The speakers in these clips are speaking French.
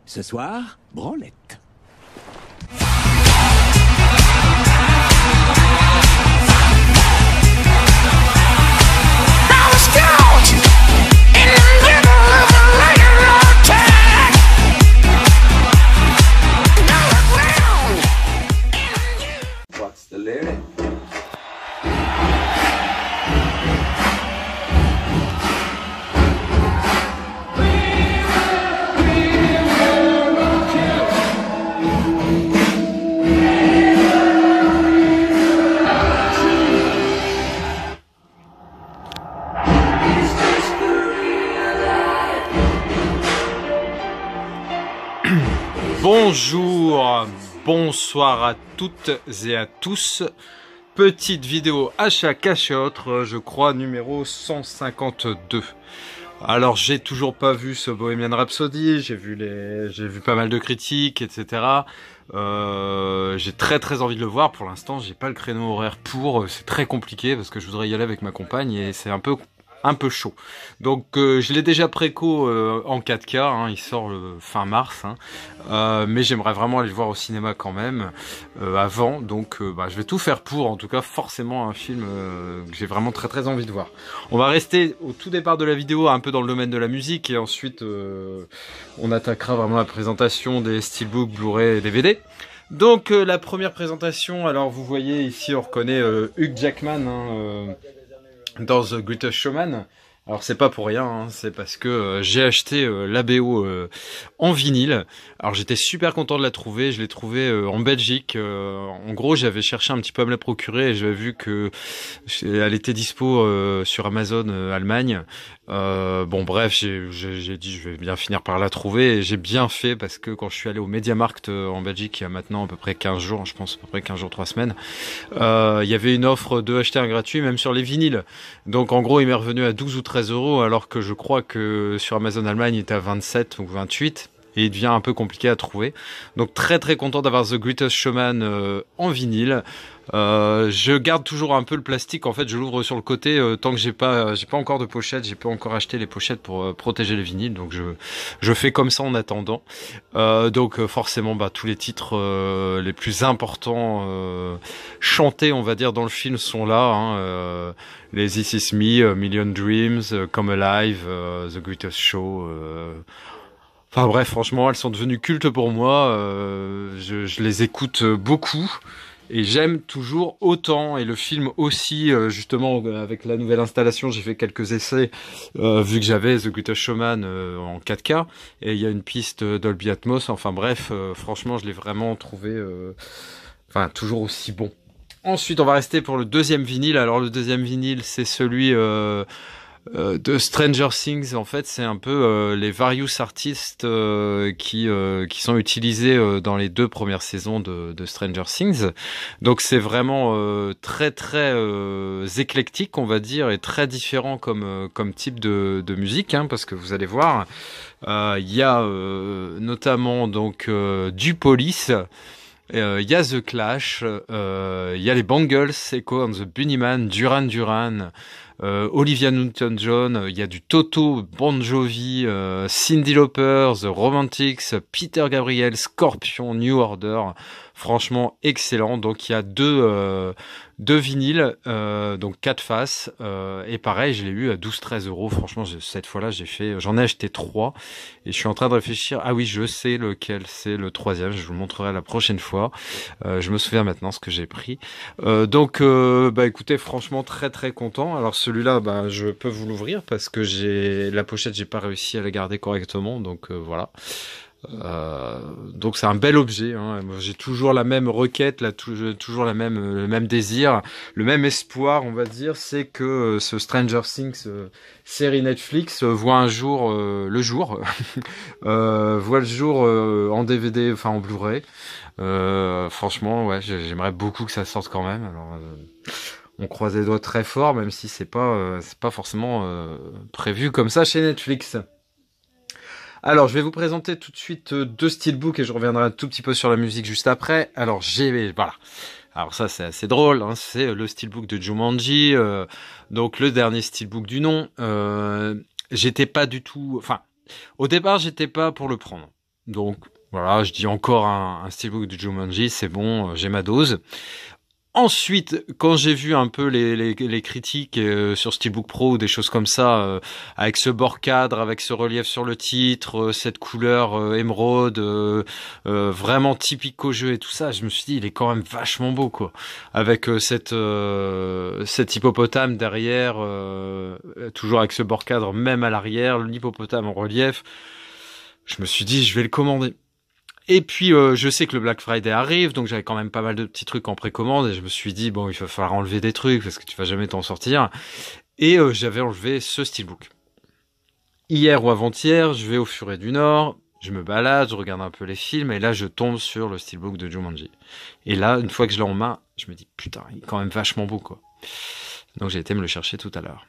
Ce soir, branlette. What's the lyric? Bonjour, bonsoir à toutes et à tous. Petite vidéo achat caché autre, je crois numéro 152. Alors j'ai toujours pas vu ce Bohemian Rhapsody, j'ai vu pas mal de critiques, etc. J'ai très envie de le voir. Pour l'instant, j'ai pas le créneau horaire pour. C'est très compliqué parce que je voudrais y aller avec ma compagne et c'est un peu chaud. Donc je l'ai déjà préco en 4K, hein, il sort le fin mars, hein, mais j'aimerais vraiment aller le voir au cinéma quand même avant, donc je vais tout faire pour, en tout cas forcément un film que j'ai vraiment très envie de voir. On va rester au tout départ de la vidéo un peu dans le domaine de la musique et ensuite on attaquera vraiment la présentation des steelbooks, Blu-ray et DVD. Donc la première présentation, alors vous voyez ici on reconnaît Hugh Jackman, hein, dans The Greatest Showman. Alors c'est pas pour rien, hein, c'est parce que j'ai acheté la BO en vinyle. Alors j'étais super content de la trouver, je l'ai trouvée en Belgique. En gros j'avais cherché un petit peu à me la procurer et j'avais vu que elle était dispo sur Amazon Allemagne. Bon bref, j'ai dit je vais bien finir par la trouver et j'ai bien fait parce que quand je suis allé au MediaMarkt en Belgique il y a maintenant à peu près 15 jours, je pense à peu près 15 jours, 3 semaines, il y avait une offre de acheter un gratuit même sur les vinyles. Donc en gros il m'est revenu à 12 ou 13 € alors que je crois que sur Amazon Allemagne il était à 27 ou 28 et il devient un peu compliqué à trouver. Donc très content d'avoir The Greatest Showman en vinyle. Je garde toujours un peu le plastique, en fait je l'ouvre sur le côté tant que j'ai pas encore de pochette, j'ai pas encore acheté les pochettes pour protéger les vinyles, donc je fais comme ça en attendant. Donc forcément tous les titres les plus importants chantés on va dire dans le film sont là, hein, les This Is Me, Million Dreams, Come Alive, The Greatest Show, enfin bref, franchement elles sont devenues cultes pour moi, je les écoute beaucoup. Et j'aime toujours autant, et le film aussi, justement, avec la nouvelle installation, j'ai fait quelques essais, vu que j'avais The Greatest Showman en 4K, et il y a une piste Dolby Atmos, enfin bref, franchement, je l'ai vraiment trouvé, toujours aussi bon. Ensuite, on va rester pour le deuxième vinyle. Alors, le deuxième vinyle, c'est celui de Stranger Things. En fait, c'est un peu les various artistes qui sont utilisés dans les 2 premières saisons de Stranger Things. Donc c'est vraiment très éclectique, on va dire, et très différent comme type de musique, hein, parce que vous allez voir, il y a notamment donc du Police. Il y a The Clash, il y a les Bangles, Echo and the Bunnymen, Duran Duran, Olivia Newton-John, il y a du Toto, Bon Jovi, Cyndi Lauper, The Romantics, Peter Gabriel, Scorpion, New Order. Franchement excellent. Donc il y a deux vinyles, donc 4 faces, et pareil je l'ai eu à 12-13 €. Franchement cette fois-là j'en ai acheté 3 et je suis en train de réfléchir. Ah oui, je sais lequel c'est le 3e, je vous le montrerai la prochaine fois. Je me souviens maintenant ce que j'ai pris. Donc écoutez, franchement très content. Alors celui-là je peux vous l'ouvrir parce que la pochette j'ai pas réussi à la garder correctement, donc voilà. Donc c'est un bel objet, hein. J'ai toujours la même requête, toujours le même désir, le même espoir, on va dire, c'est que ce Stranger Things série Netflix voit le jour en DVD, enfin en Blu-ray. Franchement, ouais, j'aimerais beaucoup que ça sorte quand même. Alors, on croise les doigts très fort, même si c'est pas forcément prévu comme ça chez Netflix. Alors, je vais vous présenter tout de suite 2 steelbooks et je reviendrai un tout petit peu sur la musique juste après. Alors, voilà. Alors ça, c'est assez drôle, hein. C'est le steelbook de Jumanji, donc le dernier steelbook du nom. J'étais pas du tout... Enfin, au départ, j'étais pas pour le prendre. Donc voilà, je dis encore un steelbook de Jumanji, c'est bon, j'ai ma dose. Ensuite, quand j'ai vu un peu les critiques sur Steelbook Pro ou des choses comme ça, avec ce bord cadre, avec ce relief sur le titre, cette couleur émeraude, vraiment typique au jeu et tout ça, je me suis dit, il est quand même vachement beau, quoi. Avec cet hippopotame derrière, toujours avec ce bord cadre, même à l'arrière, l'hippopotame en relief. Je me suis dit, je vais le commander. Et puis, je sais que le Black Friday arrive, donc j'avais quand même pas mal de petits trucs en précommande, et je me suis dit, bon, il va falloir enlever des trucs, parce que tu vas jamais t'en sortir. Et j'avais enlevé ce steelbook. Hier ou avant-hier, je vais au Furet du Nord, je me balade, je regarde un peu les films, et là, je tombe sur le steelbook de Jumanji. Et là, une fois que je l'ai en main, je me dis, putain, il est quand même vachement beau, quoi. Donc j'ai été me le chercher tout à l'heure.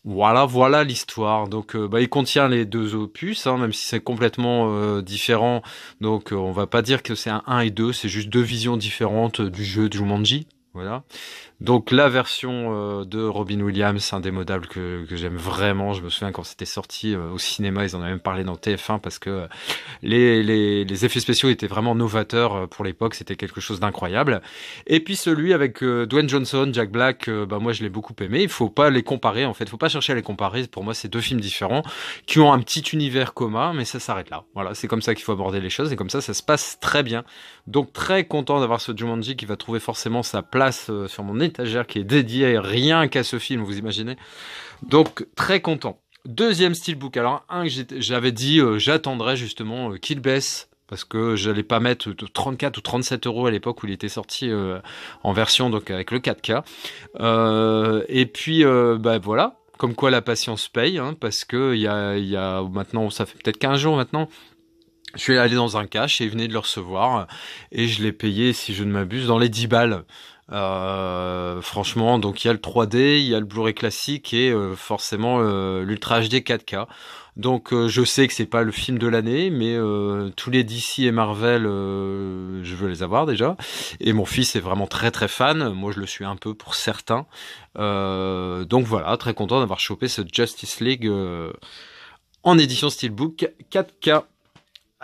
Voilà l'histoire. Donc, il contient les deux opus, hein, même si c'est complètement différent. Donc, on va pas dire que c'est un 1 et 2, c'est juste deux visions différentes du jeu de Jumanji. Voilà. Donc la version de Robin Williams indémodable que j'aime vraiment. Je me souviens quand c'était sorti au cinéma, ils en avaient même parlé dans TF1 parce que les effets spéciaux étaient vraiment novateurs pour l'époque. C'était quelque chose d'incroyable. Et puis celui avec Dwayne Johnson, Jack Black, moi je l'ai beaucoup aimé. Il faut pas les comparer en fait. Il faut pas chercher à les comparer. Pour moi, c'est deux films différents qui ont un petit univers commun, mais ça s'arrête là. Voilà, c'est comme ça qu'il faut aborder les choses et comme ça se passe très bien. Donc très content d'avoir ce Jumanji qui va trouver forcément sa place sur mon étagère qui est dédiée rien qu'à ce film, vous imaginez. Donc très content. Deuxième steelbook, alors un que j'avais dit j'attendrais justement Kill Bass parce que j'allais pas mettre 34 ou 37 euros à l'époque où il était sorti en version donc avec le 4K. Et puis voilà, comme quoi la patience paye, hein, parce que il y a maintenant, ça fait peut-être 15 jours maintenant. Je suis allé dans un cash et ils venaient de le recevoir et je l'ai payé, si je ne m'abuse, dans les 10 balles. Franchement, donc il y a le 3D, il y a le Blu-ray classique et forcément l'Ultra HD 4K. Donc je sais que c'est pas le film de l'année, mais tous les DC et Marvel, je veux les avoir déjà. Et mon fils est vraiment très très fan. Moi, je le suis un peu pour certains. Donc voilà, très content d'avoir chopé ce Justice League en édition Steelbook 4K.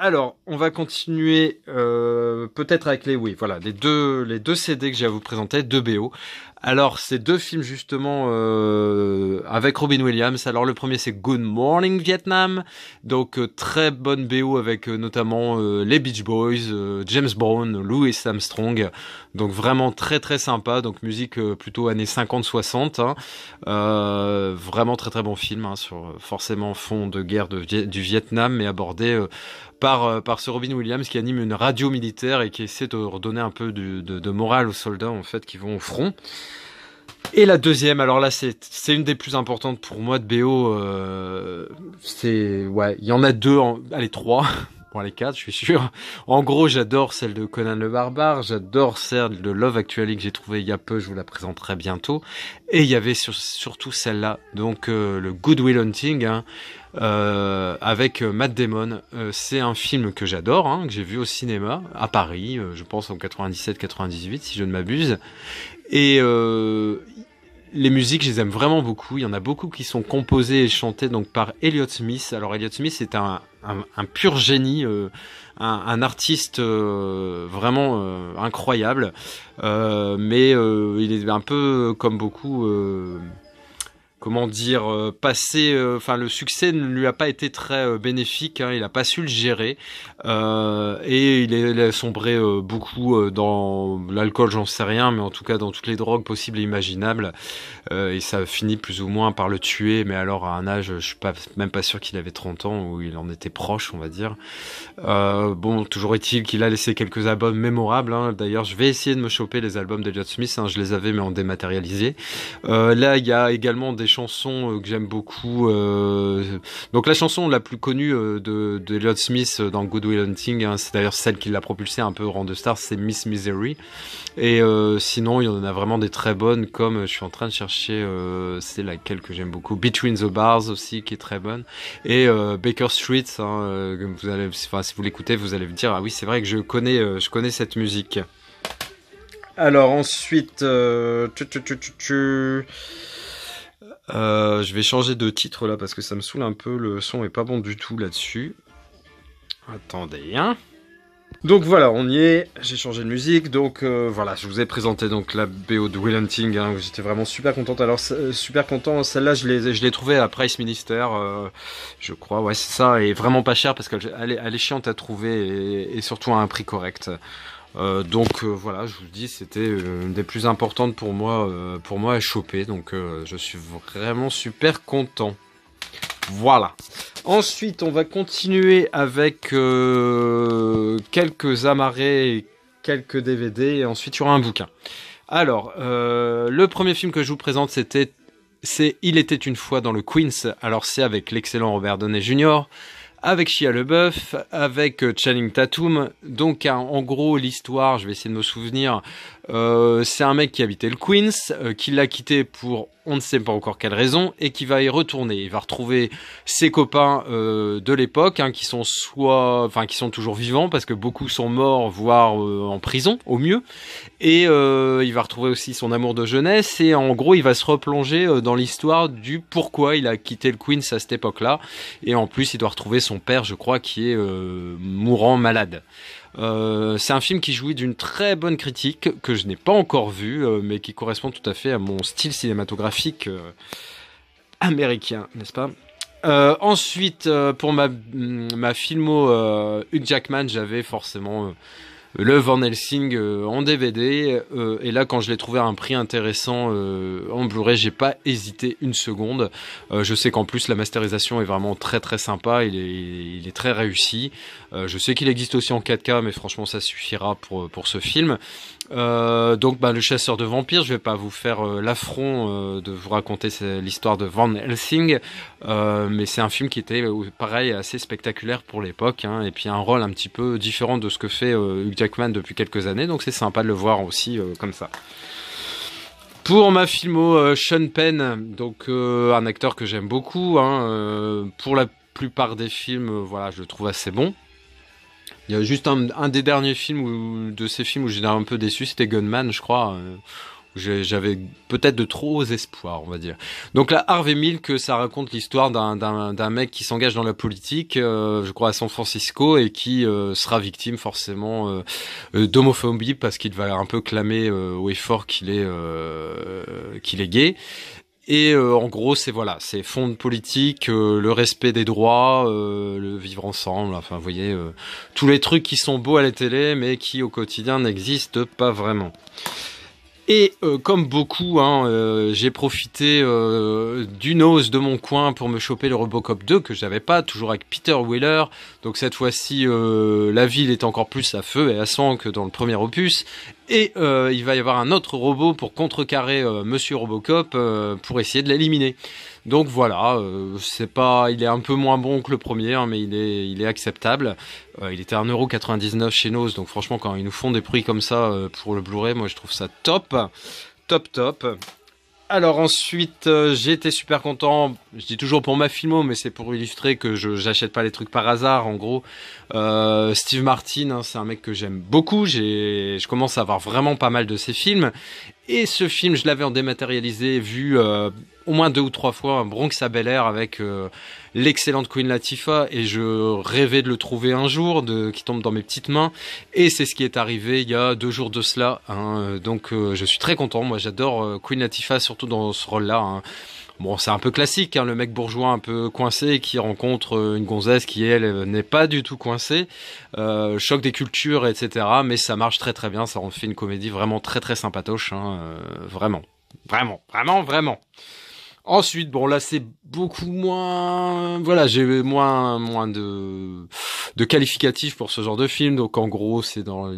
Alors, on va continuer peut-être avec les deux CD que j'ai à vous présenter, deux BO. Alors, c'est deux films justement avec Robin Williams. Alors, le premier c'est Good Morning Vietnam, donc très bonne BO avec notamment les Beach Boys, James Brown, Louis Armstrong. Donc vraiment très très sympa. Donc musique plutôt années 50-60. Hein. Vraiment très très bon film hein, sur forcément fond de guerre du Vietnam, mais abordé par ce Robin Williams qui anime une radio militaire et qui essaie de redonner un peu de morale aux soldats en fait qui vont au front. Et la deuxième, alors là c'est une des plus importantes pour moi de BO. Il y en a deux, allez trois. Bon, les quatre, je suis sûr. En gros, j'adore celle de Conan le Barbare, j'adore celle de Love Actually que j'ai trouvée il y a peu, je vous la présenterai bientôt. Et il y avait surtout celle-là, donc le Good Will Hunting, hein, avec Matt Damon. C'est un film que j'adore, hein, que j'ai vu au cinéma à Paris, je pense en 97-98 si je ne m'abuse. Et les musiques, je les aime vraiment beaucoup. Il y en a beaucoup qui sont composées et chantées donc par Elliott Smith. Alors Elliott Smith est un pur génie, un artiste vraiment incroyable. Mais il est un peu comme beaucoup. Comment dire, le succès ne lui a pas été très bénéfique, hein, il a pas su le gérer, et il a sombré beaucoup dans l'alcool, j'en sais rien, mais en tout cas dans toutes les drogues possibles et imaginables, et ça a fini plus ou moins par le tuer, mais alors à un âge, je suis même pas sûr qu'il avait 30 ans, ou il en était proche, on va dire. Bon, toujours est-il qu'il a laissé quelques albums mémorables, hein. D'ailleurs, je vais essayer de me choper les albums d'Elliott Smith, hein, je les avais mais en dématérialisé. Là, il y a également des chansons que j'aime beaucoup. Donc la chanson la plus connue de Elliott Smith dans Good Will Hunting, hein, c'est d'ailleurs celle qui l'a propulsé un peu au rang de star, c'est Miss Misery. Et sinon, il y en a vraiment des très bonnes, comme je suis en train de chercher, c'est laquelle que j'aime beaucoup, Between the Bars aussi, qui est très bonne. Et Baker Street, hein, vous allez, enfin, si vous l'écoutez, vous allez vous dire, ah oui, c'est vrai que je connais cette musique. Alors ensuite, je vais changer de titre là parce que ça me saoule un peu, le son est pas bon du tout là-dessus. Attendez, hein. Donc voilà, on y est, j'ai changé de musique, donc voilà, je vous ai présenté donc la BO de Will Hunting, hein, j'étais vraiment super contente, alors super content, celle-là je l'ai trouvée à Price Minister, je crois, ouais c'est ça, et vraiment pas cher parce qu'elle est chiante à trouver et surtout à un prix correct. Donc voilà, je vous dis, c'était une des plus importantes pour moi à choper, donc je suis vraiment super content. Voilà. Ensuite, on va continuer avec quelques amarrés et quelques DVD, et ensuite il y aura un bouquin. Alors, le premier film que je vous présente, c'est Il était une fois dans le Queens. Alors c'est avec l'excellent Robert Downey Jr., avec Shia LaBeouf, avec Channing Tatum. Donc en gros l'histoire, je vais essayer de me souvenir, c'est un mec qui habitait le Queens, qui l'a quitté pour on ne sait pas encore quelle raison, et qui va y retourner. Il va retrouver ses copains de l'époque, hein, qui sont qui sont toujours vivants parce que beaucoup sont morts, voire en prison au mieux. Et il va retrouver aussi son amour de jeunesse, et en gros il va se replonger dans l'histoire du pourquoi il a quitté le Queens à cette époque-là. Et en plus il doit retrouver son père, je crois, qui est mourant malade. C'est un film qui jouit d'une très bonne critique que je n'ai pas encore vu, mais qui correspond tout à fait à mon style cinématographique américain, n'est-ce pas? Ensuite, pour ma filmo Hugh Jackman, j'avais forcément le Van Helsing en DVD, et là quand je l'ai trouvé à un prix intéressant en Blu-ray, j'ai pas hésité une seconde. Je sais qu'en plus la masterisation est vraiment très très sympa, il est très réussi. Je sais qu'il existe aussi en 4K, mais franchement ça suffira pour ce film. Donc le chasseur de vampires, je vais pas vous faire l'affront de vous raconter l'histoire de Van Helsing, mais c'est un film qui était pareil assez spectaculaire pour l'époque, hein, et puis un rôle un petit peu différent de ce que fait Hugh Jackman depuis quelques années, donc c'est sympa de le voir aussi comme ça. Pour ma filmo, Sean Penn, donc un acteur que j'aime beaucoup, hein, pour la plupart des films, voilà, je le trouve assez bon. Il y a juste un des derniers films de ces films où j'étais un peu déçu, c'était Gunman, je crois. Où j'avais peut-être de trop espoirs, on va dire. Donc là, Harvey Milk, ça raconte l'histoire d'un mec qui s'engage dans la politique, je crois à San Francisco, et qui sera victime forcément d'homophobie parce qu'il va un peu clamer haut et fort qu'il est gay. Et en gros, c'est fond de politique, le respect des droits, le vivre ensemble, enfin vous voyez, tous les trucs qui sont beaux à la télé, mais qui au quotidien n'existent pas vraiment. Et comme beaucoup, hein, j'ai profité d'une hausse de mon coin pour me choper le Robocop 2 que j'avais pas, toujours avec Peter Weller. Donc cette fois-ci, la ville est encore plus à feu et à sang que dans le premier opus. Et il va y avoir un autre robot pour contrecarrer Monsieur Robocop pour essayer de l'éliminer. Donc voilà, il est un peu moins bon que le premier, hein, mais il est acceptable. Il était à 1,99€ chez Nose, donc franchement quand ils nous font des prix comme ça pour le Blu-ray, moi je trouve ça top. Alors ensuite, j'ai été super content, je dis toujours pour ma filmo, mais c'est pour illustrer que j'achète pas les trucs par hasard, en gros. Steve Martin, hein, c'est un mec que j'aime beaucoup, je commence à avoir vraiment pas mal de ses films, et ce film, je l'avais en dématérialisé, vu au moins 2 ou 3 fois, Bronx à Bel-Air avec l'excellente Queen Latifah, et je rêvais de le trouver un jour, qui tombe dans mes petites mains, et c'est ce qui est arrivé il y a 2 jours de cela, hein, donc je suis très content. Moi j'adore Queen Latifah, surtout dans ce rôle-là, hein. Bon, c'est un peu classique, hein, le mec bourgeois un peu coincé qui rencontre une gonzesse qui, elle, n'est pas du tout coincée. Choc des cultures, etc. Mais ça marche très très bien, ça en fait une comédie vraiment très très sympatoche, hein, vraiment. Ensuite, bon là c'est beaucoup moins, voilà, j'ai moins de qualificatifs pour ce genre de film. Donc en gros c'est dans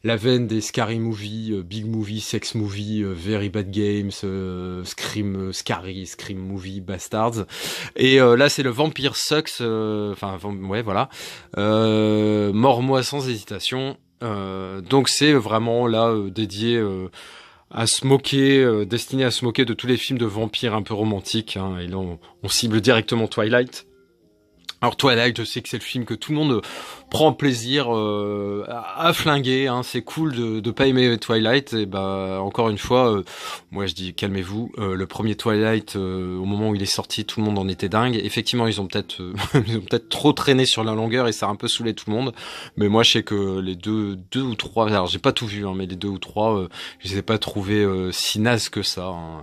la veine des Scary Movie, Big Movie, Sex Movie, Very Bad Games, Scream, Scary, Scream Movie, Bastards. Et là c'est le Vampire Sucks, ouais voilà, Mors-moi sans hésitation. Donc c'est vraiment là dédié à se moquer, destiné à se moquer de tous les films de vampires un peu romantiques, hein, et là on cible directement Twilight. Alors Twilight, je sais que c'est le film que tout le monde prend plaisir à flinguer, hein. C'est cool de pas aimer Twilight. Et bah encore une fois, moi je dis calmez-vous. Le premier Twilight, au moment où il est sorti, tout le monde en était dingue. Effectivement, ils ont peut-être ils ont peut-être trop traîné sur la longueur et ça a un peu saoulé tout le monde. Mais moi je sais que les deux ou trois, alors j'ai pas tout vu, hein, mais les deux ou trois, je les ai pas trouvés si nazes que ça, hein.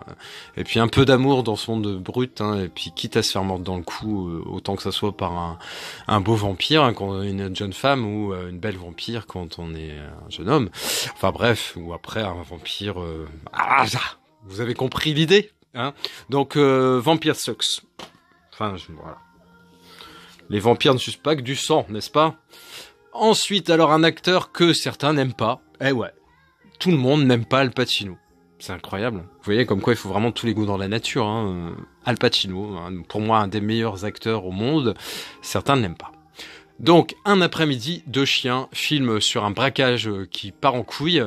Et puis un peu d'amour dans ce monde brut, hein, et puis quitte à se faire mordre dans le cou, autant que ça soit par un beau vampire, hein, quand on est une jeune femme, ou une belle vampire quand on est un jeune homme. Enfin bref, ou après un vampire... vous avez compris l'idée, hein. Donc Vampire Sucks. Enfin, voilà. Les vampires ne sucent pas que du sang, n'est-ce pas? Ensuite, alors un acteur que certains n'aiment pas. Eh ouais, tout le monde n'aime pas Al Pacino. C'est incroyable. Vous voyez comme quoi il faut vraiment tous les goûts dans la nature, hein. Al Pacino, hein, pour moi un des meilleurs acteurs au monde, certains ne l'aiment pas. Donc un après-midi de chien, film sur un braquage qui part en couille,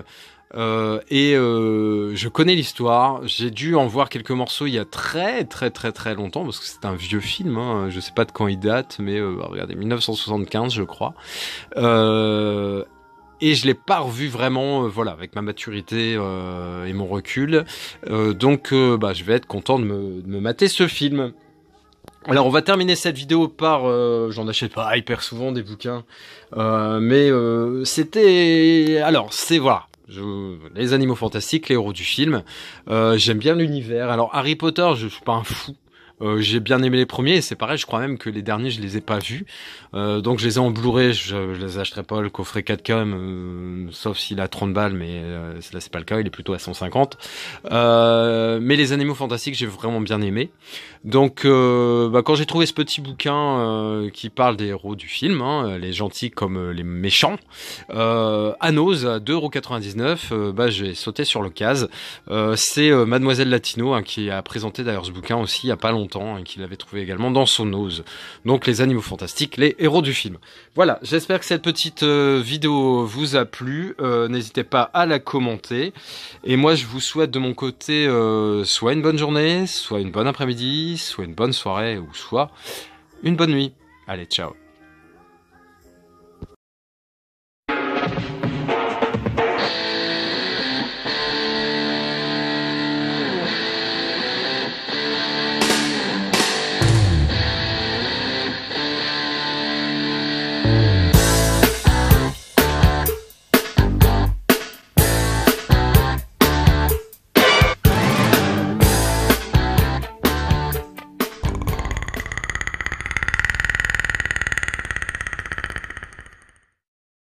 je connais l'histoire, j'ai dû en voir quelques morceaux il y a très longtemps, parce que c'est un vieux film, hein, je sais pas de quand il date, mais regardez, 1975 je crois. Et je l'ai pas revu vraiment, voilà, avec ma maturité et mon recul. Donc, je vais être content de me mater ce film. Alors, on va terminer cette vidéo par... j'en achète pas hyper souvent des bouquins. C'était... Alors, c'est... Voilà. Les animaux fantastiques, les héros du film. J'aime bien l'univers. Alors, Harry Potter, je suis pas un fou. J'ai bien aimé les premiers, et c'est pareil, je crois même que les derniers je les ai pas vus, donc je les ai en Blu-ray, je les achèterai pas le coffret 4K, sauf s'il a 30 balles, mais là c'est pas le cas, il est plutôt à 150. Mais les animaux fantastiques j'ai vraiment bien aimé. Donc quand j'ai trouvé ce petit bouquin qui parle des héros du film, hein, les gentils comme les méchants, à Nose à 2,99 €, j'ai sauté sur l'occasion. C'est Mademoiselle Latino, hein, qui a présenté d'ailleurs ce bouquin aussi il y a pas longtemps, et qui l'avait trouvé également dans son Nose. Donc les animaux fantastiques, les héros du film. Voilà, j'espère que cette petite vidéo vous a plu. N'hésitez pas à la commenter. Et moi je vous souhaite de mon côté soit une bonne journée, soit une bonne après-midi, soit une bonne soirée, ou soit une bonne nuit. Allez, ciao.